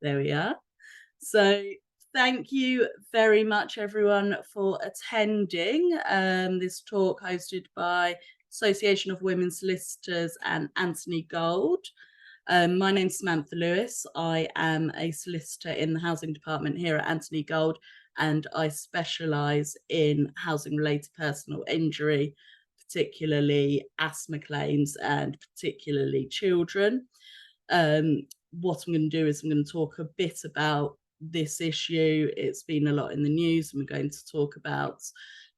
There we are. So thank you very much, everyone, for attending this talk hosted by Association of Women Solicitors and Anthony Gold. My name's Samantha Lewis. I am a solicitor in the housing department here at Anthony Gold, and I specialise in housing-related personal injury, particularly asthma claims and particularly children. What I'm going to do is I'm going to talk a bit about this issue. It's been a lot in the news, and we're going to talk about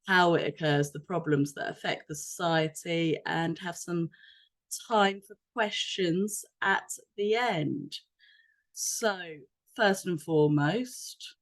how it occurs, the problems that affect the society, and have some time for questions at the end. So, first and foremost,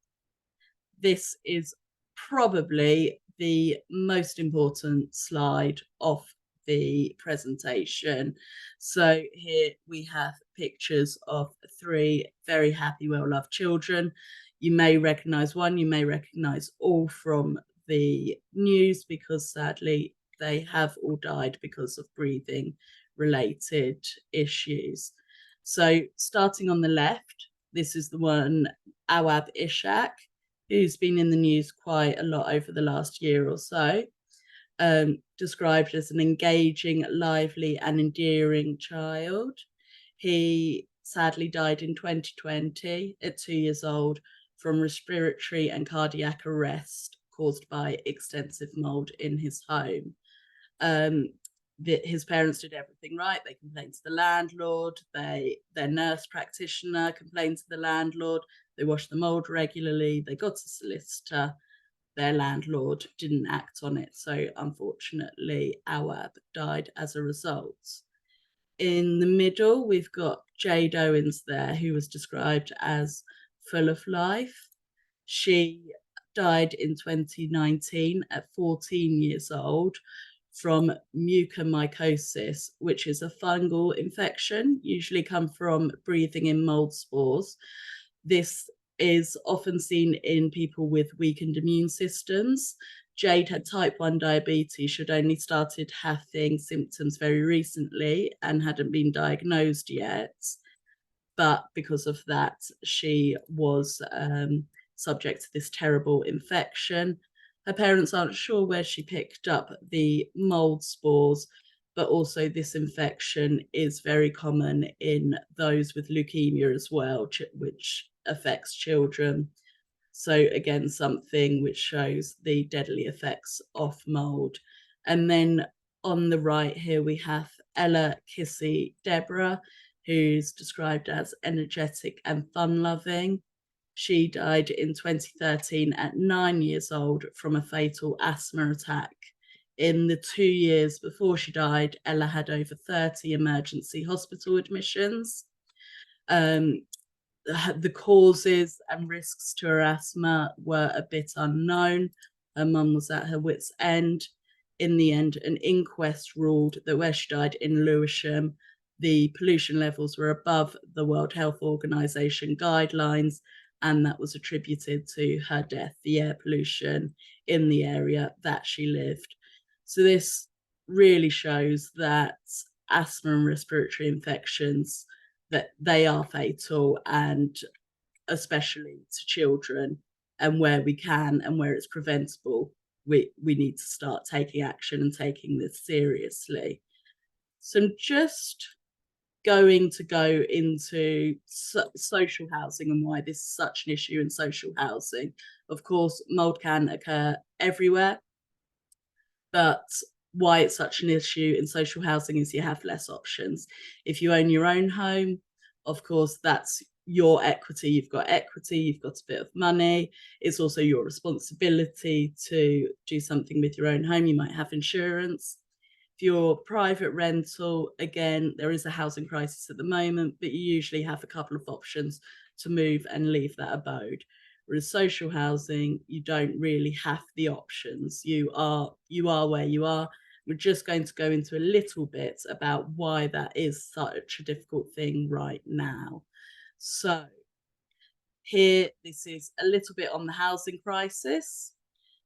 this is probably the most important slide of the presentation. So here we have pictures of three very happy, well-loved children. You may recognize one, you may recognize all from the news, because sadly they have all died because of breathing related issues. So starting on the left, this is the one, Awab Ishak, who's been in the news quite a lot over the last year or so, described as an engaging, lively and endearing child. He sadly died in 2020 at 2 years old from respiratory and cardiac arrest caused by extensive mould in his home. His parents did everything right. They complained to the landlord. Their nurse practitioner complained to the landlord. They washed the mould regularly. They got a solicitor. Their landlord didn't act on it. So unfortunately, Awab died as a result. In the middle, we've got Jade Owens there, who was described as full of life. She died in 2019 at 14 years old from mucormycosis, which is a fungal infection, usually come from breathing in mold spores. This is often seen in people with weakened immune systems. Jade had type 1 diabetes. She'd only started having symptoms very recently and hadn't been diagnosed yet. But because of that, she was subject to this terrible infection. Her parents aren't sure where she picked up the mold spores, but also this infection is very common in those with leukemia as well, which affects children. So again, something which shows the deadly effects of mold. And then on the right here, we have Ella Kissy Deborah, who's described as energetic and fun-loving. She died in 2013 at 9 years old from a fatal asthma attack. In the 2 years before she died, Ella had over 30 emergency hospital admissions. The causes and risks to her asthma were a bit unknown. Her mum was at her wit's end. In the end, an inquest ruled that where she died in Lewisham, the pollution levels were above the World Health Organization guidelines, and that was attributed to her death, the air pollution in the area that she lived. So this really shows that asthma and respiratory infections, that they are fatal, and especially to children, and where we can and where it's preventable, we need to start taking action and taking this seriously. So I'm just going to go into social housing and why this is such an issue in social housing. Of course, mold can occur everywhere, but why it's such an issue in social housing is you have less options. If you own your own home, of course, that's your equity. You've got equity, you've got a bit of money. It's also your responsibility to do something with your own home. You might have insurance. If you're private rental, again, there is a housing crisis at the moment, but you usually have a couple of options to move and leave that abode. Whereas social housing, you don't really have the options. You are where you are. We're just going to go into a little bit about why that is such a difficult thing right now. So here, this is a little bit on the housing crisis.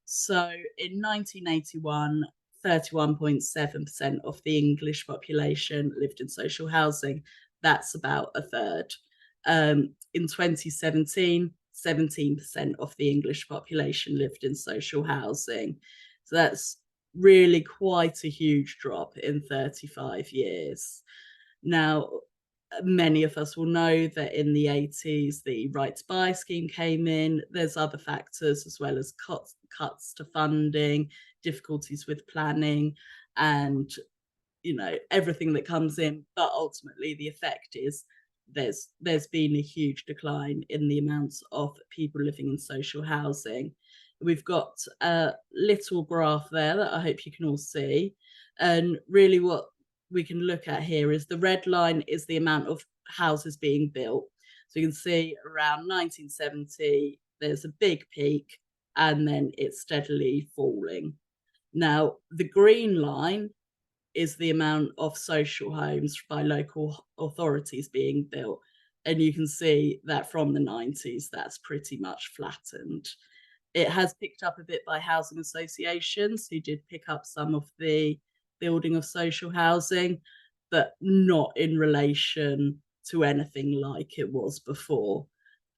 So in 1981, 31.7% of the English population lived in social housing. That's about a third. In 2017, 17% of the English population lived in social housing. So that's really quite a huge drop in 35 years. Now, many of us will know that in the 80s, the Right to Buy scheme came in. There's other factors as well as cuts to funding, difficulties with planning, and everything that comes in. But ultimately, the effect is there's been a huge decline in the amounts of people living in social housing. We've got a little graph there that I hope you can all see. And really what we can look at here is the red line is the amount of houses being built. So you can see around 1970, there's a big peak and then it's steadily falling. Now, the green line is the amount of social homes by local authorities being built. And you can see that from the 90s, that's pretty much flattened. It has picked up a bit by housing associations who did pick up some of the building of social housing, but not in relation to anything like it was before.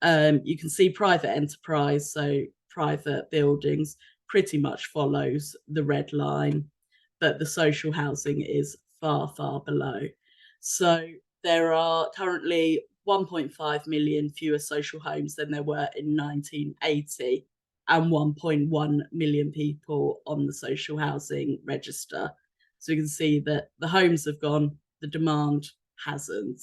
You can see private enterprise, so private buildings, pretty much follows the red line, but the social housing is far, far below. So there are currently 1.5 million fewer social homes than there were in 1980, and 1.1 million people on the social housing register. So you can see that the homes have gone, the demand hasn't.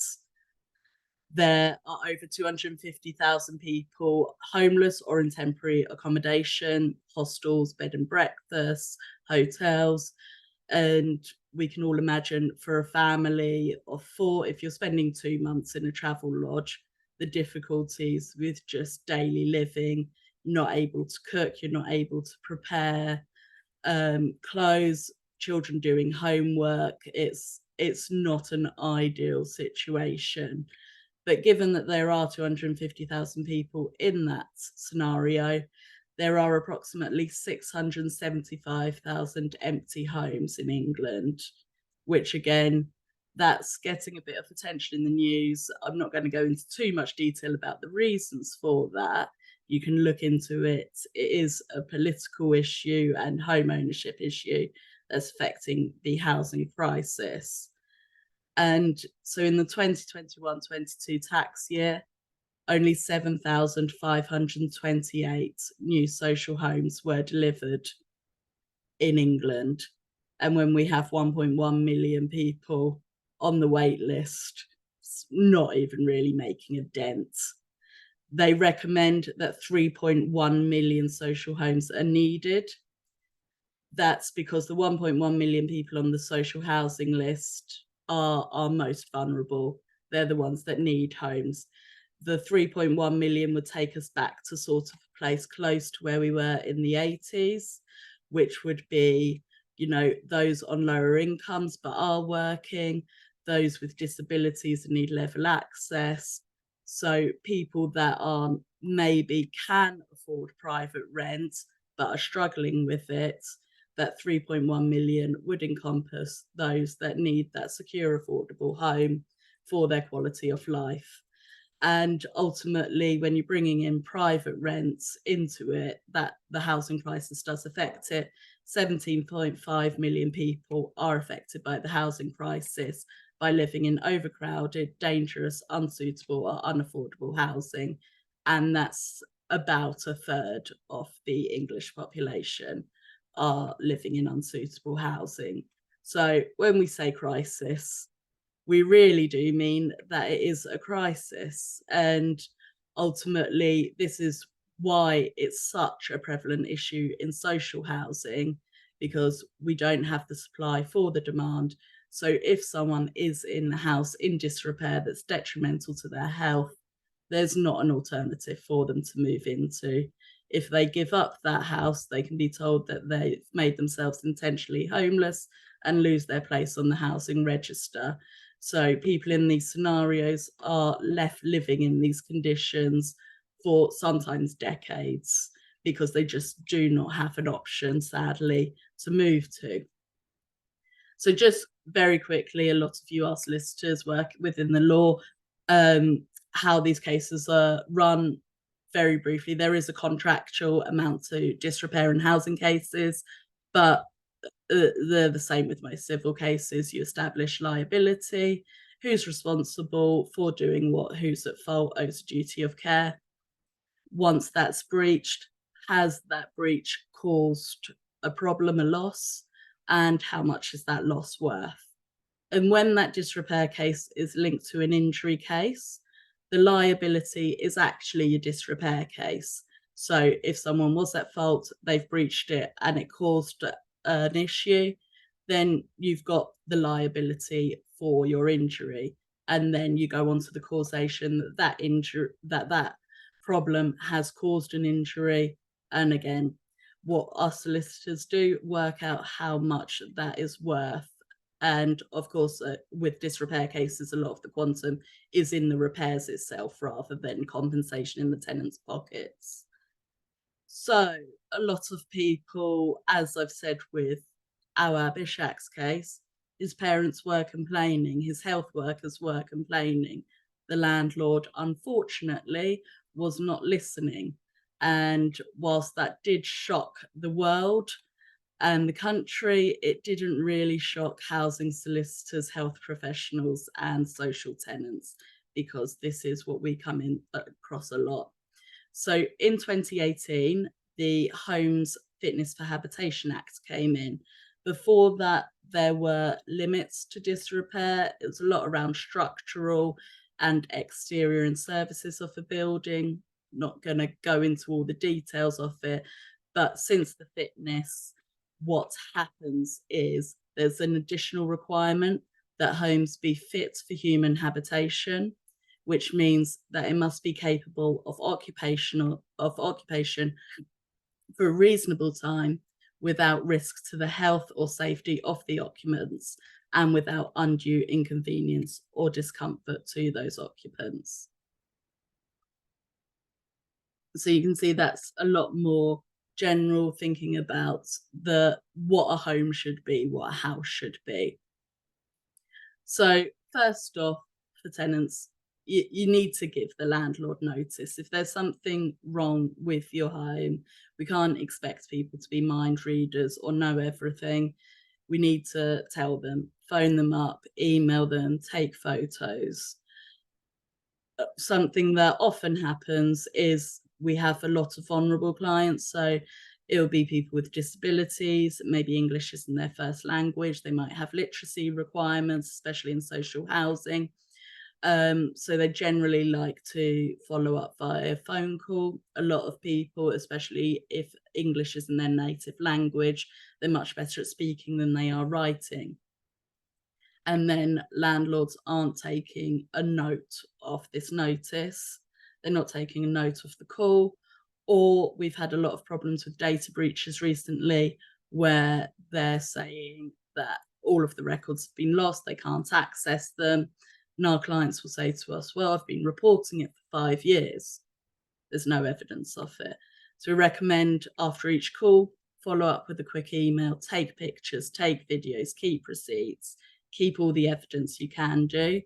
There are over 250,000 people homeless or in temporary accommodation, hostels, bed and breakfasts, hotels. And we can all imagine for a family of 4, if you're spending 2 months in a travel lodge, the difficulties with just daily living, not able to cook, you're not able to prepare clothes, children doing homework. It's not an ideal situation. But given that there are 250,000 people in that scenario, there are approximately 675,000 empty homes in England, which again, that's getting a bit of attention in the news. I'm not going to go into too much detail about the reasons for that. You can look into it. It is a political issue and home ownership issue that's affecting the housing crisis. And so in the 2021-22 tax year, only 7,528 new social homes were delivered in England. And when we have 1.1 million people on the wait list, it's not even really making a dent. They recommend that 3.1 million social homes are needed. That's because the 1.1 million people on the social housing list are most vulnerable. They're the ones that need homes. The 3.1 million would take us back to sort of a place close to where we were in the 80s, which would be, those on lower incomes but are working, those with disabilities and need level access. So people that are maybe can afford private rent but are struggling with it, that 3.1 million would encompass those that need that secure, affordable home for their quality of life. And ultimately, when you're bringing in private rents into it, that the housing crisis does affect it. 17.5 million people are affected by the housing crisis by living in overcrowded, dangerous, unsuitable or unaffordable housing. And that's about a third of the English population are living in unsuitable housing. So when we say crisis, we really do mean that it is a crisis. And ultimately, this is why it's such a prevalent issue in social housing, because we don't have the supply for the demand. So if someone is in a house in disrepair that's detrimental to their health, there's not an alternative for them to move into. If they give up that house, they can be told that they've made themselves intentionally homeless and lose their place on the housing register. So people in these scenarios are left living in these conditions for sometimes decades because they just do not have an option, sadly, to move to. So just very quickly, a lot of you are solicitors, work within the law. how these cases are run very briefly. There is a contractual amount to disrepair in housing cases, but they're the same with most civil cases. You establish liability, who's responsible for doing what, who's at fault, owes a duty of care. Once that's breached, has that breach caused a problem, a loss, and how much is that loss worth? And when that disrepair case is linked to an injury case, the liability is actually your disrepair case. So if someone was at fault, they've breached it and it caused an issue, then you've got the liability for your injury. And then you go on to the causation that injury, that problem has caused an injury. And again, what our solicitors do, work out how much that is worth. And of course, with disrepair cases, a lot of the quantum is in the repairs itself rather than compensation in the tenant's pockets. So a lot of people, as I've said with our Bishak's case, his parents were complaining, his health workers were complaining. The landlord, unfortunately, was not listening. And whilst that did shock the world and the country, it didn't really shock housing solicitors, health professionals, and social tenants, because this is what we come in across a lot. So in 2018, the Homes Fitness for Habitation Act came in. Before that, there were limits to disrepair. It was a lot around structural and exterior and services of a building. Not going to go into all the details of it, but since the fitness, what happens is there's an additional requirement that homes be fit for human habitation, which means that it must be capable of occupation for a reasonable time without risk to the health or safety of the occupants and without undue inconvenience or discomfort to those occupants. So you can see that's a lot more general thinking about what a home should be, what a house should be. So first off, for tenants, you need to give the landlord notice. If there's something wrong with your home, we can't expect people to be mind readers or know everything. We need to tell them, phone them up, email them, take photos. Something that often happens is we have a lot of vulnerable clients. So it'll be people with disabilities, maybe English isn't their first language. They might have literacy requirements, especially in social housing. So they generally like to follow up via phone call. A lot of people, especially if English isn't their native language, they're much better at speaking than they are writing. And then landlords aren't taking a note of this notice. They're not taking a note of the call. Or we've had a lot of problems with data breaches recently where they're saying that all of the records have been lost, they can't access them. And our clients will say to us, well, I've been reporting it for 5 years. There's no evidence of it. So we recommend after each call, follow up with a quick email, take pictures, take videos, keep receipts, keep all the evidence you can do.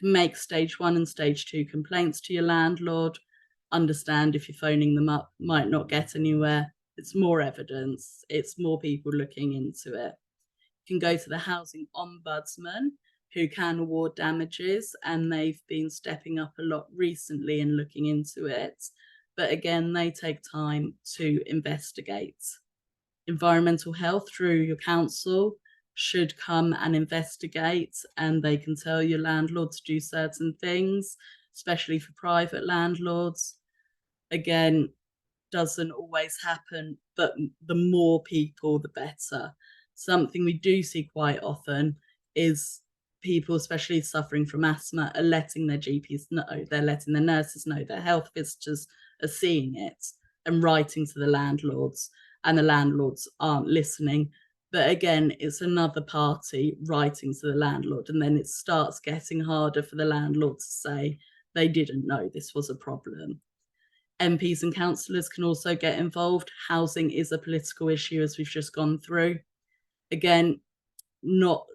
Make stage 1 and stage 2 complaints to your landlord. Understand if you're phoning them up, might not get anywhere. It's more evidence. It's more people looking into it. You can go to the Housing Ombudsman, who can award damages, and they've been stepping up a lot recently and looking into it. But again, they take time to investigate. Environmental health through your council should come and investigate, and they can tell your landlord to do certain things, especially for private landlords. Again, doesn't always happen, but the more people, the better. Something we do see quite often is people, especially suffering from asthma, are letting their GPs know, they're letting their nurses know, their health visitors are seeing it and writing to the landlords, and the landlords aren't listening. But again, it's another party writing to the landlord, and then it starts getting harder for the landlord to say they didn't know this was a problem. MPs and councillors can also get involved. Housing is a political issue, as we've just gone through. Again, not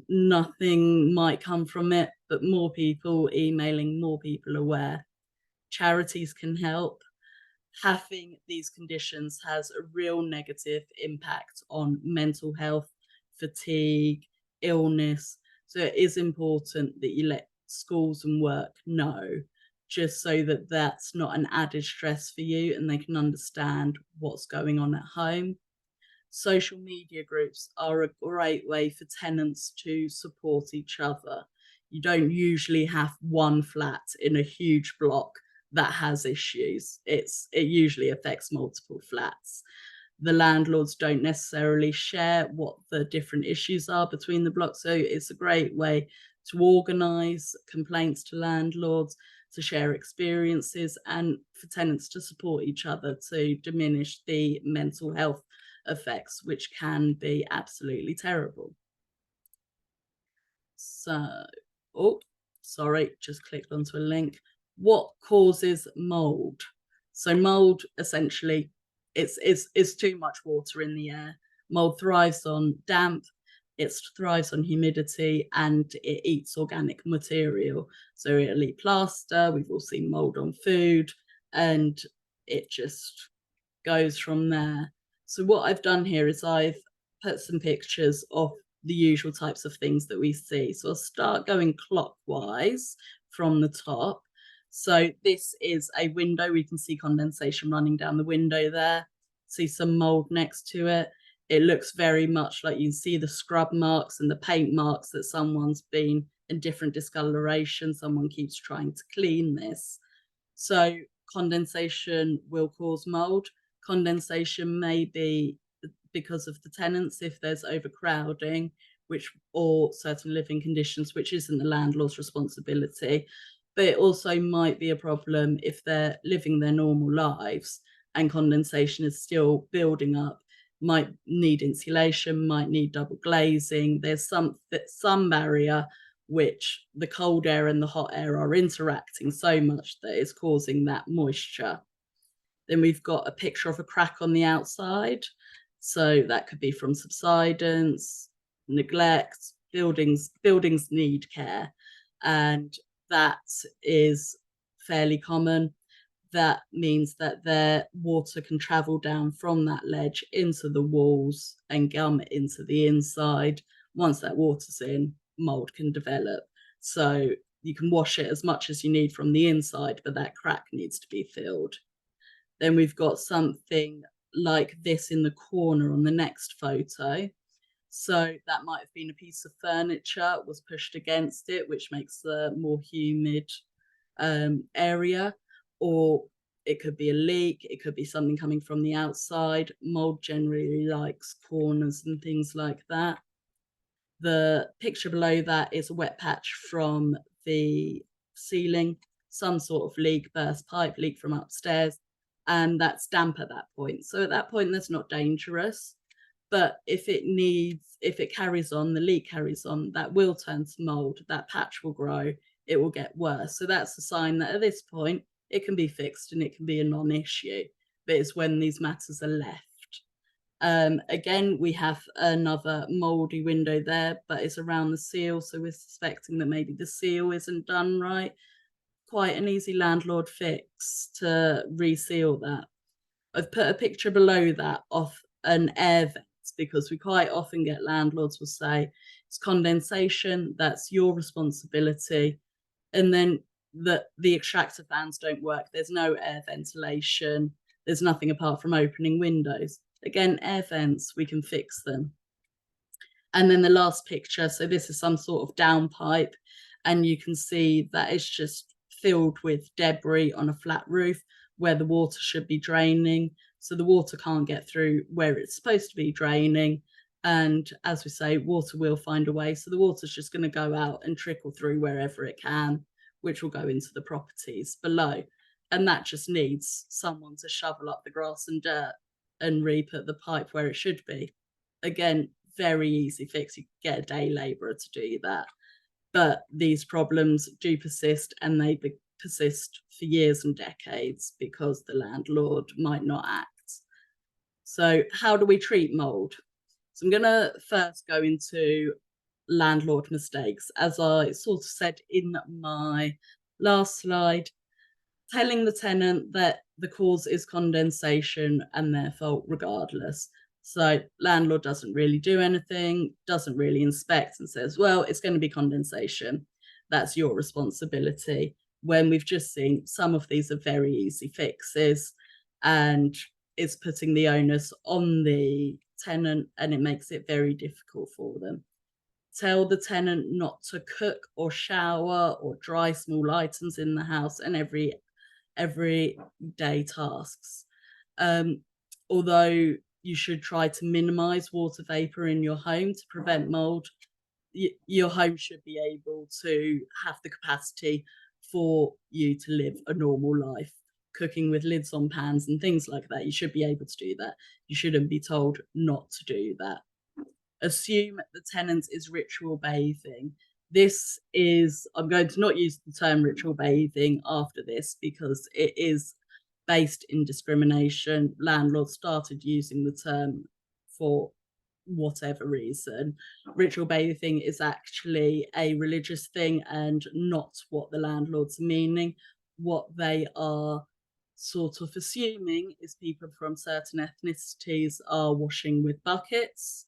nothing might come from it, but more people emailing, more people aware. Charities can help. Having these conditions has a real negative impact on mental health, fatigue, illness. So it is important that you let schools and work know, just so that that's not an added stress for you and they can understand what's going on at home. Social media groups are a great way for tenants to support each other. You don't usually have one flat in a huge block that has issues. It usually affects multiple flats. The landlords don't necessarily share what the different issues are between the blocks, so it's a great way to organise complaints to landlords, to share experiences, and for tenants to support each other to diminish the mental health effects, which can be absolutely terrible. So, oh, sorry, just clicked onto a link. What causes mold? So mold, essentially, it's too much water in the air. Mold thrives on damp, it thrives on humidity, and it eats organic material. So it'll eat plaster. We've all seen mold on food, and it just goes from there. So what I've done here is I've put some pictures of the usual types of things that we see. So I'll start going clockwise from the top. So this is a window. We can see condensation running down the window there. See some mold next to it. It looks very much like you can see the scrub marks and the paint marks that someone's been in different discoloration. Someone keeps trying to clean this. So condensation will cause mold. Condensation may be because of the tenants if there's overcrowding, or certain living conditions, which isn't the landlord's responsibility. But it also might be a problem if they're living their normal lives and condensation is still building up. Might need insulation, might need double glazing. There's some barrier which the cold air and the hot air are interacting so much that it's causing that moisture. Then we've got a picture of a crack on the outside. So that could be from subsidence, neglect, buildings need care. And that is fairly common. That means that their water can travel down from that ledge into the walls and gum into the inside. Once that water's in, mold can develop. So you can wash it as much as you need from the inside, but that crack needs to be filled. Then we've got something like this in the corner on the next photo. So that might have been a piece of furniture was pushed against it, which makes the more humid area, or it could be a leak, it could be something coming from the outside. Mold generally likes corners and things like that. The picture below that is a wet patch from the ceiling, some sort of leak, burst pipe leak from upstairs, and that's damp at that point. So at that point, that's not dangerous. But if it carries on, the leak carries on, that will turn to mold, that patch will grow, it will get worse. So that's a sign that at this point, it can be fixed and it can be a non-issue. But it's when these matters are left. Again, we have another mouldy window there, but it's around the seal. So we're suspecting that maybe the seal isn't done right. Quite an easy landlord fix to reseal that. I've put a picture below that of an air vent because we quite often get landlords will say it's condensation, that's your responsibility. And then the extractor fans don't work. There's no air ventilation. There's nothing apart from opening windows. Again, air vents, we can fix them. And then the last picture, so this is some sort of downpipe, and you can see that it's just filled with debris on a flat roof where the water should be draining. So the water can't get through where it's supposed to be draining. And as we say, water will find a way. So the water's just going to go out and trickle through wherever it can, which will go into the properties below. And that just needs someone to shovel up the grass and dirt and re-put the pipe where it should be. Again, very easy fix. You get a day labourer to do that. But these problems do persist, and they persist for years and decades because the landlord might not act. So how do we treat mould? So I'm going to first go into landlord mistakes. As I sort of said in my last slide, telling the tenant that the cause is condensation and their fault regardless. So landlord doesn't really do anything, doesn't really inspect, and says, well, it's going to be condensation. That's your responsibility. When we've just seen some of these are very easy fixes, and it's putting the onus on the tenant, and it makes it very difficult for them. Tell the tenant not to cook or shower or dry small items in the house and everyday tasks. Although you should try to minimize water vapor in your home to prevent mold, your home should be able to have the capacity for you to live a normal life. Cooking with lids on pans and things like that, you should be able to do that. You shouldn't be told not to do that. Assume the tenant is ritual bathing. This is, I'm going to not use the term ritual bathing after this because it is based in discrimination. Landlords started using the term for whatever reason. Ritual bathing is actually a religious thing and not what the landlords are meaning. What they are sort of assuming is people from certain ethnicities are washing with buckets.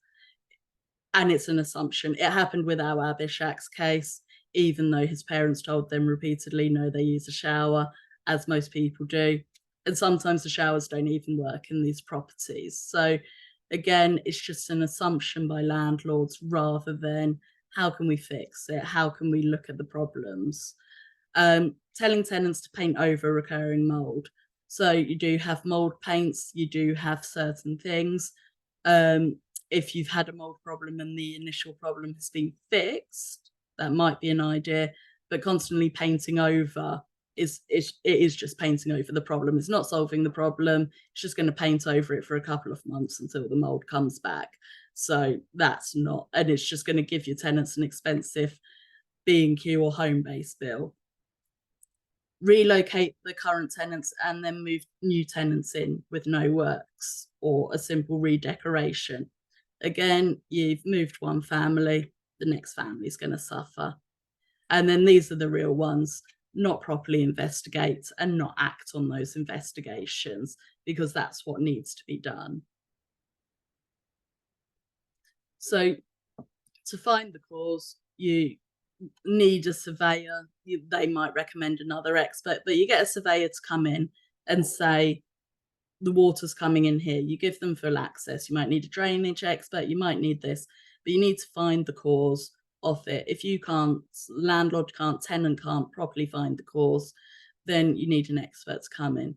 And it's an assumption. It happened with our Abishak's case, even though his parents told them repeatedly, no, they use a shower, as most people do. And sometimes the showers don't even work in these properties. So again, it's just an assumption by landlords rather than how can we fix it? How can we look at the problems? Telling tenants to paint over recurring mold. So you do have mold paints, you do have certain things. If you've had a mold problem and the initial problem has been fixed, that might be an idea, but constantly painting over it is just painting over the problem. It's not solving the problem. It's just going to paint over it for a couple of months until the mold comes back. So that's not, and it's just going to give your tenants an expensive B&Q or home-based bill. Relocate the current tenants and then move new tenants in with no works or a simple redecoration. Again, you've moved one family, the next family is going to suffer. And then these are the real ones. Not properly investigate and not act on those investigations because that's what needs to be done. So to find the cause, you need a surveyor. They might recommend another expert, but you get a surveyor to come in and say, the water's coming in here. You give them full access. You might need a drainage expert. You might need this, but you need to find the cause of it. If you can't, landlord can't, tenant can't properly find the cause, then you need an expert to come in.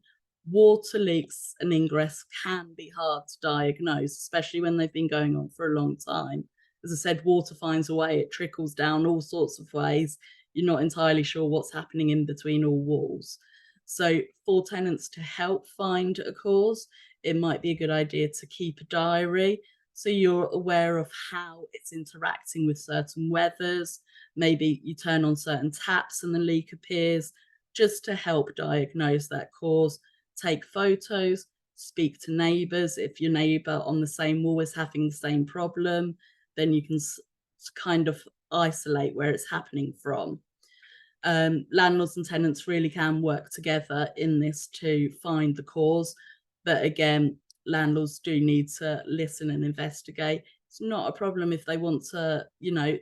Water leaks and ingress can be hard to diagnose, especially when they've been going on for a long time. As I said, water finds a way, it trickles down all sorts of ways. You're not entirely sure what's happening in between all walls. So for tenants to help find a cause, it might be a good idea to keep a diary so you're aware of how it's interacting with certain weathers. Maybe you turn on certain taps and the leak appears, just to help diagnose that cause. Take photos, speak to neighbours. If your neighbour on the same wall is having the same problem, then you can kind of isolate where it's happening from. Landlords and tenants really can work together in this to find the cause. But again, landlords do need to listen and investigate. It's not a problem if they want to,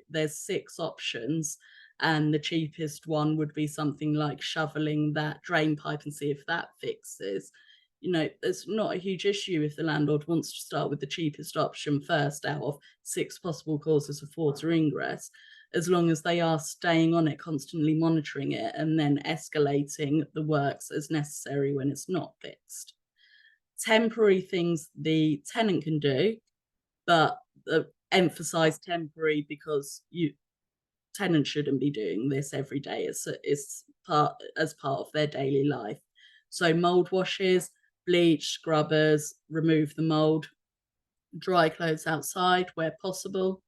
there's 6 options and the cheapest one would be something like shoveling that drain pipe and see if that fixes. There's not a huge issue if the landlord wants to start with the cheapest option first out of 6 possible causes of water ingress, as long as they are staying on it, constantly monitoring it, and then escalating the works as necessary when it's not fixed. Temporary things the tenant can do, but emphasize temporary because tenants shouldn't be doing this every day. It's part of their daily life. So mold washes, bleach, scrubbers, remove the mold, dry clothes outside where possible,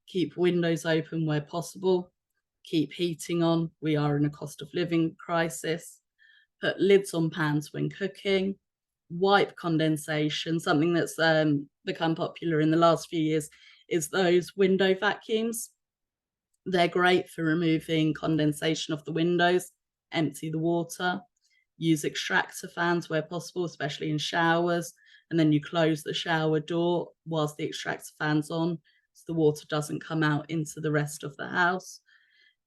keep windows open where possible, keep heating on. We are in a cost of living crisis. Put lids on pans when cooking. Wipe condensation. Something that's become popular in the last few years is those window vacuums. They're great for removing condensation off the windows, empty the water, use extractor fans where possible, especially in showers, and then you close the shower door whilst the extractor fan's on so the water doesn't come out into the rest of the house.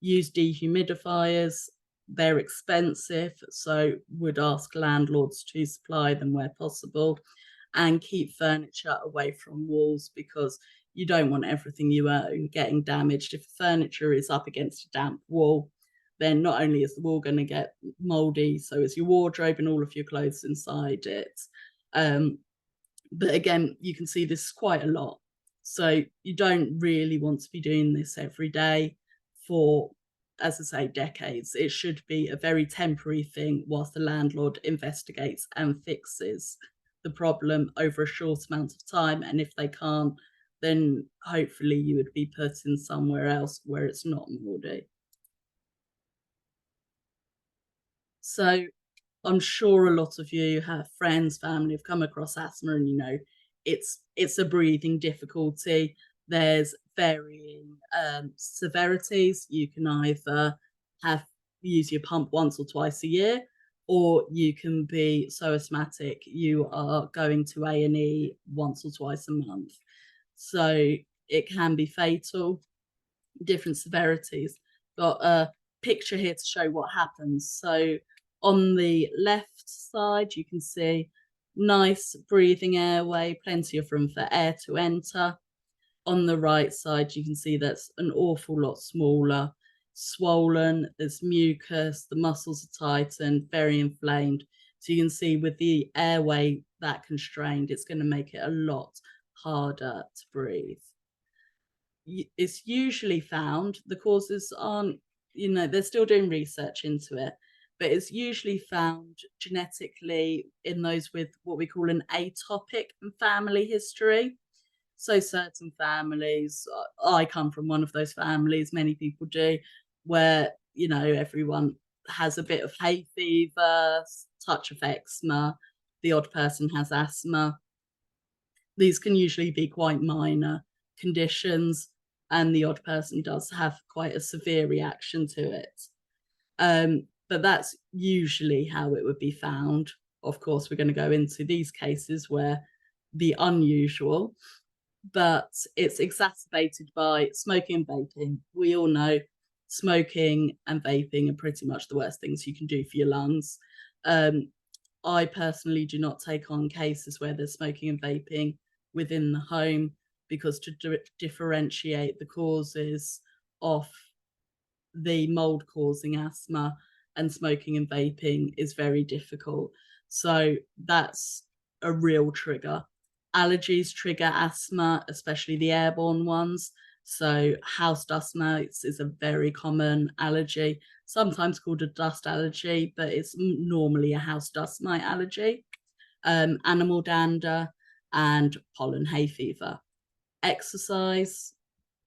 Use dehumidifiers. They're expensive, so would ask landlords to supply them where possible, and keep furniture away from walls because you don't want everything you own getting damaged. If furniture is up against a damp wall, then not only is the wall going to get moldy, so is your wardrobe and all of your clothes inside it. But again, you can see this quite a lot. So you don't really want to be doing this every day for, as I say, decades. It should be a very temporary thing whilst the landlord investigates and fixes the problem over a short amount of time. And if they can't, then hopefully you would be put in somewhere else where it's not mouldy. So I'm sure a lot of you have friends, family have come across asthma, and it's a breathing difficulty. There's varying severities. You can either use your pump once or twice a year, or you can be so asthmatic you are going to A&E once or twice a month. So it can be fatal, different severities. Got a picture here to show what happens. So on the left side, you can see nice breathing airway, plenty of room for air to enter. On the right side, you can see that's an awful lot smaller, swollen, there's mucus, the muscles are tightened, very inflamed. So you can see with the airway that constrained, it's going to make it a lot harder to breathe. It's usually found, the causes aren't, they're still doing research into it, but it's usually found genetically in those with what we call an atopic family history. So certain families, I come from one of those families, many people do, where, everyone has a bit of hay fever, touch of eczema, the odd person has asthma. These can usually be quite minor conditions, and the odd person does have quite a severe reaction to it. But that's usually how it would be found. Of course, we're going to go into these cases where the unusual, but it's exacerbated by smoking and vaping. We all know smoking and vaping are pretty much the worst things you can do for your lungs. I personally do not take on cases where there's smoking and vaping within the home, because to differentiate the causes of the mold causing asthma and smoking and vaping is very difficult. So that's a real trigger. Allergies trigger asthma, especially the airborne ones. So house dust mites is a very common allergy, sometimes called a dust allergy, but it's normally a house dust mite allergy. Animal dander and pollen hay fever. Exercise,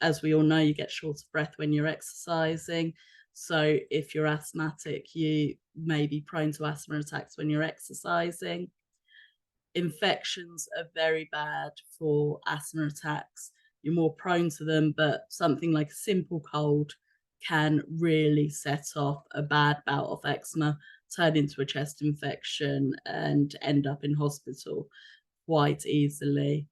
as we all know, you get short of breath when you're exercising. So if you're asthmatic, you may be prone to asthma attacks when you're exercising. Infections are very bad for asthma attacks. You're more prone to them, but something like a simple cold can really set off a bad bout of eczema, turn into a chest infection, and end up in hospital quite easily.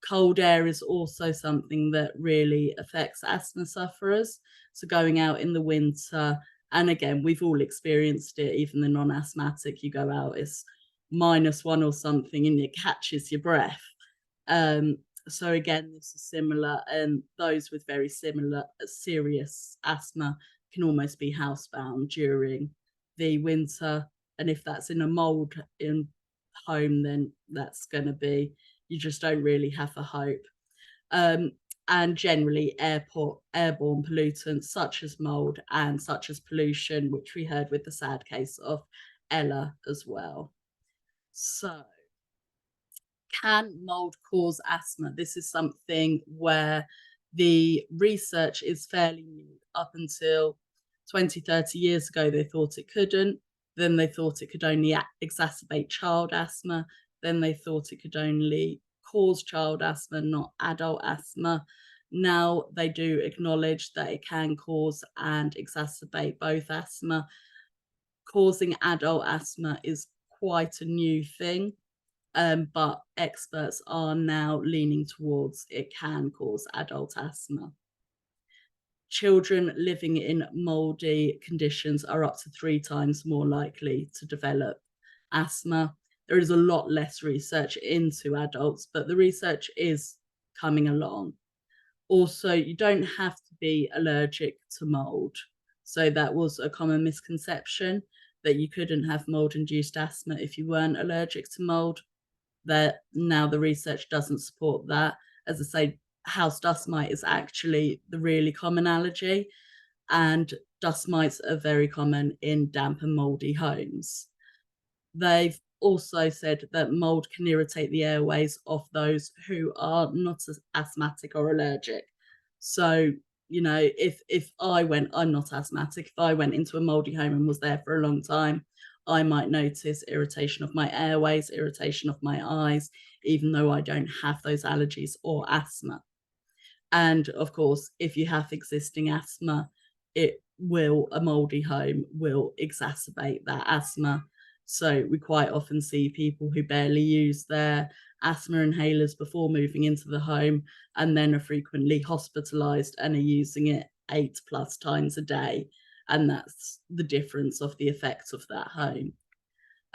Cold air is also something that really affects asthma sufferers. So going out in the winter, and again, we've all experienced it, even the non-asthmatic, you go out, it's -1 or something and it catches your breath. So again, this is similar, and those with very similar serious asthma can almost be housebound during the winter. And if that's in a mold in home, then that's going to be, you just don't really have a hope. And generally airborne pollutants such as mold and such as pollution, which we heard with the sad case of Ella as well. So can mold cause asthma? This is something where the research is fairly new. Up until 20, 30 years ago, they thought it couldn't. Then they thought it could only exacerbate child asthma. Then they thought it could only cause child asthma, not adult asthma. Now they do acknowledge that it can cause and exacerbate both asthma. Causing adult asthma is quite a new thing, but experts are now leaning towards it can cause adult asthma. Children living in mouldy conditions are up to 3 times more likely to develop asthma. There is a lot less research into adults, but the research is coming along. Also, you don't have to be allergic to mold. So that was a common misconception, that you couldn't have mold-induced asthma if you weren't allergic to mold. That now the research doesn't support that. As I say, house dust mite is actually the really common allergy, and dust mites are very common in damp and mouldy homes. They've also said that mold can irritate the airways of those who are not as asthmatic or allergic. So, you know, if I'm not asthmatic, if I went into a mouldy home and was there for a long time, I might notice irritation of my airways, irritation of my eyes, even though I don't have those allergies or asthma. And of course, if you have existing asthma, a mouldy home will exacerbate that asthma. So we quite often see people who barely use their asthma inhalers before moving into the home, and then are frequently hospitalized and are using it 8+ times a day. And that's the difference of the effects of that home.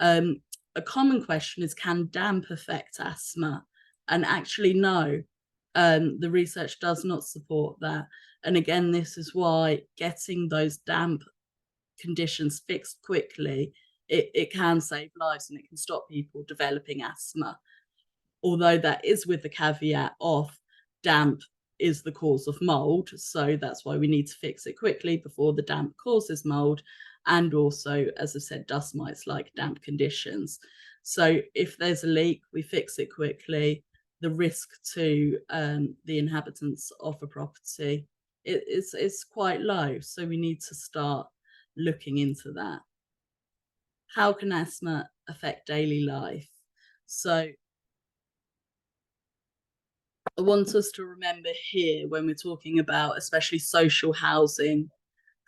A common question is, can damp affect asthma? And actually, no, the research does not support that. And again, this is why getting those damp conditions fixed quickly, it can save lives and it can stop people developing asthma. Although that is with the caveat of damp is the cause of mold. So that's why we need to fix it quickly before the damp causes mold. And also, as I said, dust mites like damp conditions. So if there's a leak, we fix it quickly. The risk to the inhabitants of a property is quite low. So we need to start looking into that. How can asthma affect daily life? So I want us to remember here, when we're talking about especially social housing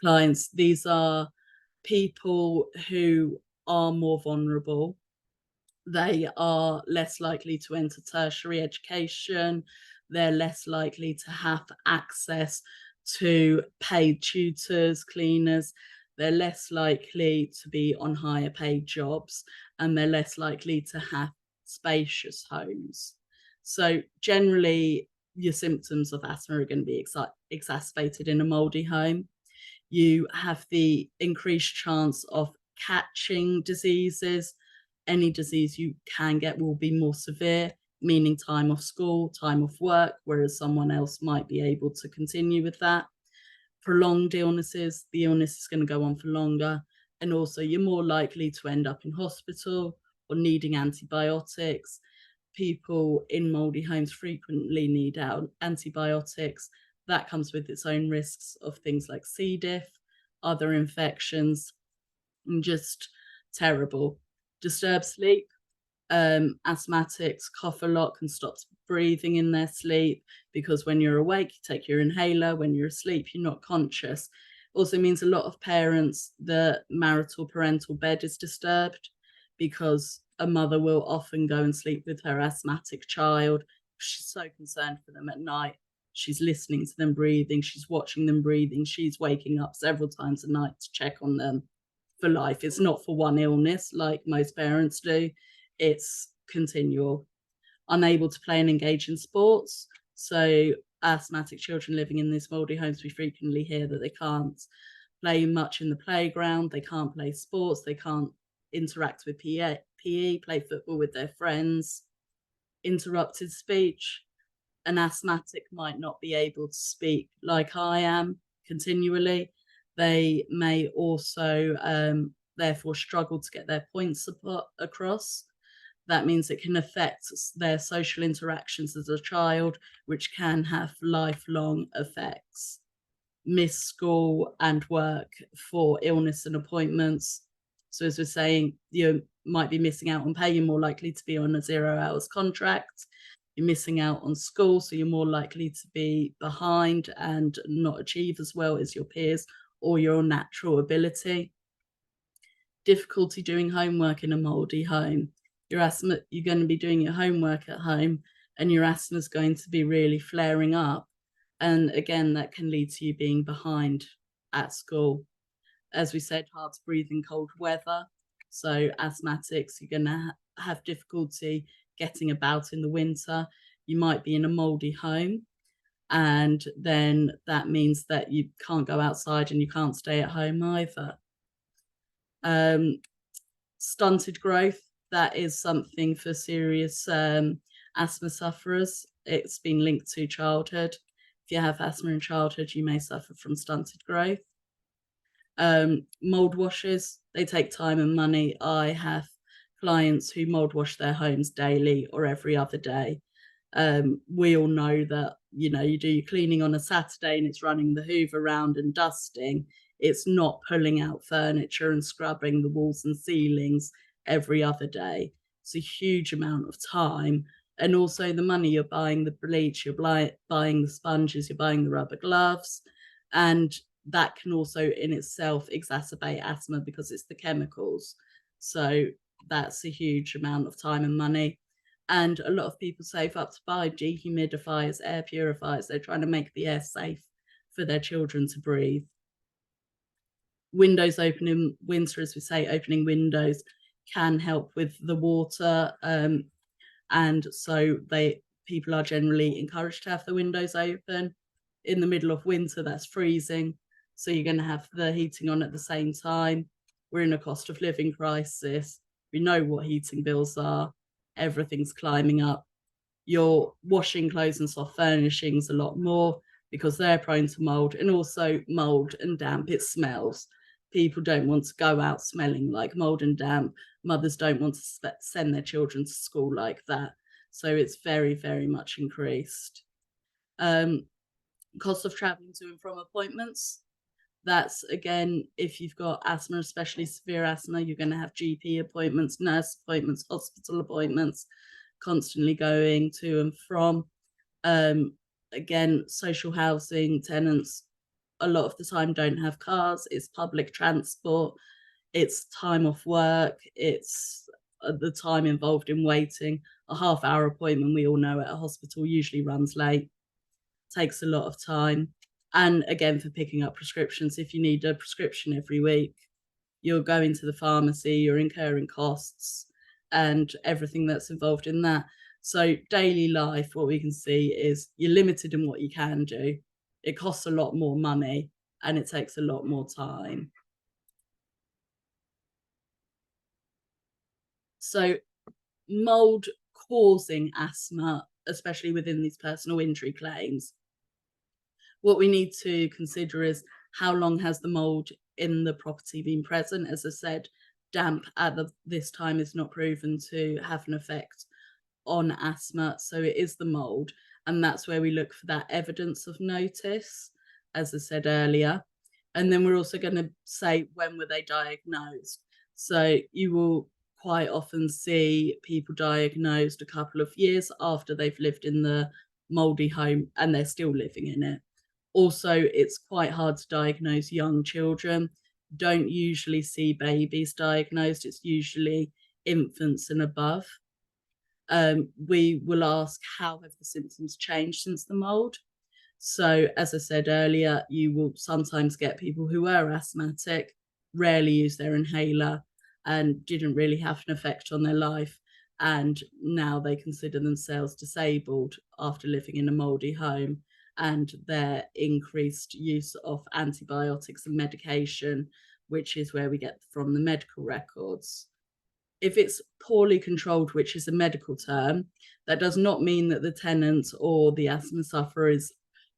clients, these are people who are more vulnerable. They are less likely to enter tertiary education. They're less likely to have access to paid tutors, cleaners. They're less likely to be on higher paid jobs, and they're less likely to have spacious homes. So generally, your symptoms of asthma are going to be exacerbated in a mouldy home. You have the increased chance of catching diseases. Any disease you can get will be more severe, meaning time off school, time off work, whereas someone else might be able to continue with that. Prolonged illnesses, the illness is going to go on for longer. And also, you're more likely to end up in hospital or needing antibiotics. People in mouldy homes frequently need antibiotics. That comes with its own risks of things like C. diff, other infections, and just terrible. Disturbed sleep. Asthmatics cough a lot, can stop breathing in their sleep, because when you're awake, you take your inhaler. When you're asleep, you're not conscious. Also means a lot of parents, the marital parental bed is disturbed, because a mother will often go and sleep with her asthmatic child. She's so concerned for them at night. She's listening to them breathing. She's watching them breathing. She's waking up several times a night to check on them for life. It's not for one illness like most parents do. It's continual. Unable to play and engage in sports. So asthmatic children living in these mouldy homes, we frequently hear that they can't play much in the playground. They can't play sports. They can't interact with PE, play football with their friends. Interrupted speech. An asthmatic might not be able to speak like I am continually. They may also therefore struggle to get their points across. That means it can affect their social interactions as a child, which can have lifelong effects. Miss school and work for illness and appointments. So as we're saying, you might be missing out on pay. You're more likely to be on a 0 hours contract. you're missing out on school, so you're more likely to be behind and not achieve as well as your peers or your natural ability. Difficulty doing homework in a mouldy home. You're going to be doing your homework at home and your asthma is going to be really flaring up. And again, that can lead to you being behind at school. As we said, hard to breathe in cold weather. So asthmatics, you're going to have difficulty getting about in the winter. You might be in a mouldy home, and then that means that you can't go outside and you can't stay at home either. Stunted growth, that is something for serious asthma sufferers. It's been linked to childhood. If you have asthma in childhood, you may suffer from stunted growth. Mold washes, they take time and money. I have clients who mold wash their homes daily or every other day. We all know that, you know, you do your cleaning on a Saturday and it's running the hoover around and dusting. It's not pulling out furniture and scrubbing the walls and ceilings every other day. It's a huge amount of time. And also the money, you're buying the bleach, you're buying the sponges, you're buying the rubber gloves. And that can also in itself exacerbate asthma because it's the chemicals. So that's a huge amount of time and money. And a lot of people save up to buy dehumidifiers, air purifiers. They're trying to make the air safe for their children to breathe. Windows open in winter, as we say, opening windows can help with the water. And so people are generally encouraged to have the windows open. In the middle of winter, that's freezing. So you're going to have the heating on at the same time. We're in a cost of living crisis. We know what heating bills are. Everything's climbing up. You're washing clothes and soft furnishings a lot more because they're prone to mold, and also mold and damp, it smells. People don't want to go out smelling like mold and damp. Mothers don't want to send their children to school like that. So it's very, very much increased. Cost of traveling to and from appointments. That's, again, if you've got asthma, especially severe asthma, you're going to have GP appointments, nurse appointments, hospital appointments, constantly going to and from. Again, social housing tenants a lot of the time don't have cars. It's public transport. It's time off work. It's the time involved in waiting. A half-hour appointment, we all know, at a hospital usually runs late. Takes a lot of time. And again, for picking up prescriptions, if you need a prescription every week, you're going to the pharmacy, you're incurring costs and everything that's involved in that. So daily life, what we can see is you're limited in what you can do. It costs a lot more money and it takes a lot more time. So mold causing asthma, especially within these personal injury claims, what we need to consider is how long has the mold in the property been present. As I said, damp at this time is not proven to have an effect on asthma, so it is the mold, and that's where we look for that evidence of notice, as I said earlier. And then we're also going to say, when were they diagnosed? So you will quite often see people diagnosed a couple of years after they've lived in the mouldy home and they're still living in it. Also, it's quite hard to diagnose young children. Don't usually see babies diagnosed. It's usually infants and above. We will ask, how have the symptoms changed since the mold? So, as I said earlier, you will sometimes get people who were asthmatic, rarely use their inhaler, and didn't really have an effect on their life. And now they consider themselves disabled after living in a mouldy home, and their increased use of antibiotics and medication, which is where we get from the medical records. If it's poorly controlled, which is a medical term, that does not mean that the tenant or the asthma sufferer is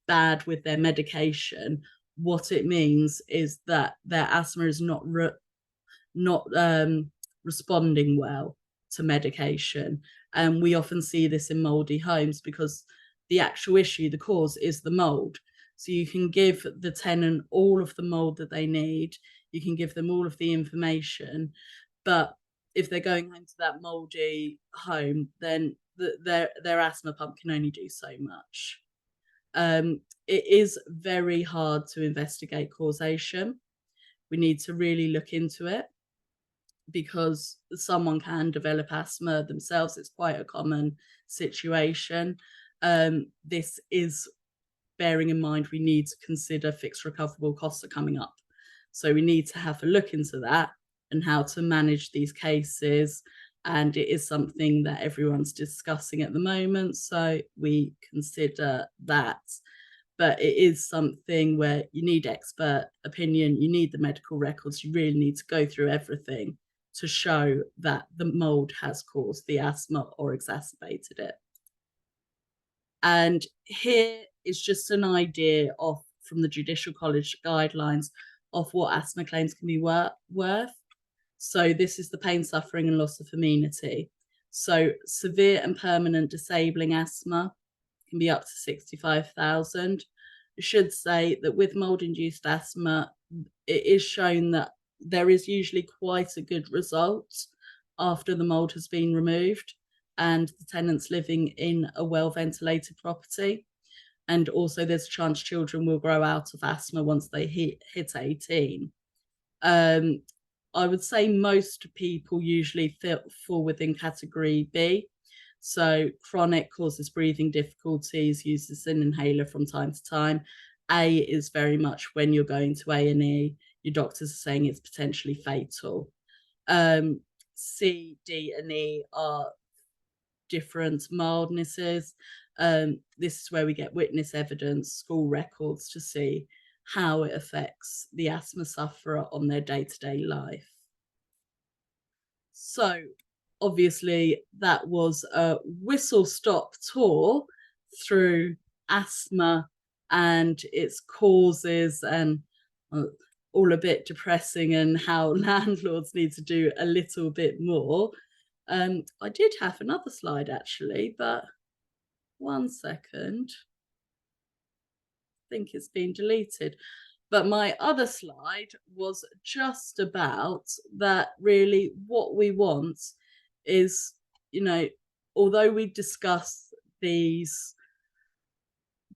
bad with their medication. What it means is that their asthma is not responding well to medication. And we often see this in mouldy homes because the actual issue, the cause, is the mold. So you can give the tenant all of the mold that they need, you can give them all of the information, but if they're going home to that mouldy home, then their asthma pump can only do so much. It is very hard to investigate causation. We need to really look into it because someone can develop asthma themselves. It's quite a common situation. This is bearing in mind we need to consider fixed recoverable costs are coming up. So we need to have a look into that and how to manage these cases. And it is something that everyone's discussing at the moment. So we consider that. But it is something where you need expert opinion, you need the medical records, you really need to go through everything to show that the mold has caused the asthma or exacerbated it. And here is just an idea of, from the Judicial College guidelines, of what asthma claims can be worth. So this is the pain, suffering and loss of amenity. So severe and permanent disabling asthma can be up to 65,000. I should say that with mold-induced asthma, it is shown that there is usually quite a good result after the mold has been removed and the tenant's living in a well-ventilated property. And also there's a chance children will grow out of asthma once they hit 18. I would say most people usually fall within category B. So chronic causes breathing difficulties, uses an inhaler from time to time. A is very much when you're going to A&E, your doctors are saying it's potentially fatal. C, D, and E are different mildnesses. This is where we get witness evidence, school records to see how it affects the asthma sufferer on their day-to-day life. So obviously that was a whistle-stop tour through asthma and its causes, and all a bit depressing, and how landlords need to do a little bit more. I did have another slide actually, but one second. I think it's been deleted. But my other slide was just about that, really what we want is, although we discuss these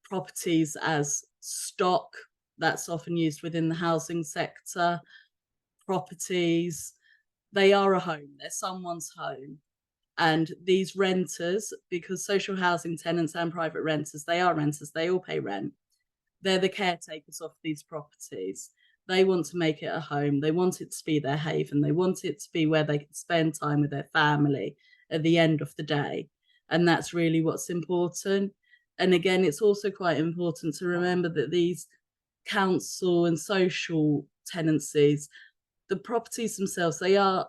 properties as stock, that's often used within the housing sector, properties, they are a home, they're someone's home. And these renters, because social housing tenants and private renters, they are renters, they all pay rent. They're the caretakers of these properties. They want to make it a home. They want it to be their haven. They want it to be where they can spend time with their family at the end of the day. And that's really what's important. And again, it's also quite important to remember that these council and social tenancies, the properties themselves, they are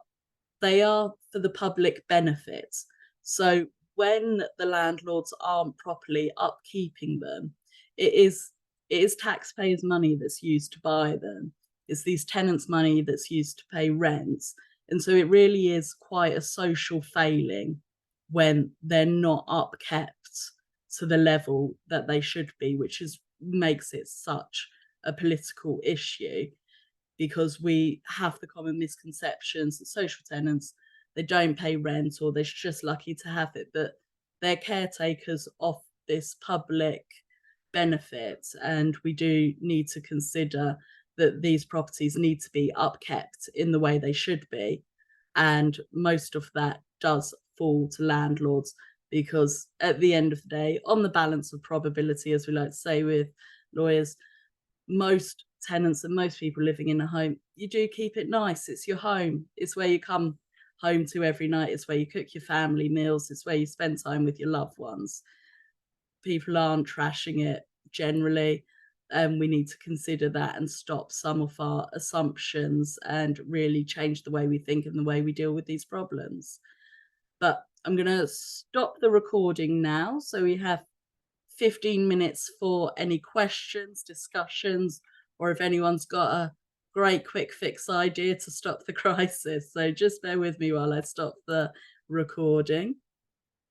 for the public benefit. So when the landlords aren't properly upkeeping them, it is taxpayers' money that's used to buy them. It's these tenants' money that's used to pay rents. And so it really is quite a social failing when they're not upkept to the level that they should be, which makes it such a political issue, because we have the common misconceptions that social tenants, they don't pay rent or they're just lucky to have it, but they're caretakers of this public benefit. And we do need to consider that these properties need to be upkept in the way they should be. And most of that does fall to landlords, because at the end of the day, on the balance of probability, as we like to say with lawyers, most tenants and most people living in a home, you do keep it nice. It's your home. It's where you come home to every night. It's where you cook your family meals. It's where you spend time with your loved ones. People aren't trashing it generally. We need to consider that and stop some of our assumptions and really change the way we think and the way we deal with these problems. But I'm going to stop the recording now, so we have 15 minutes for any questions, discussions, or if anyone's got a great quick fix idea to stop the crisis. So just bear with me while I stop the recording.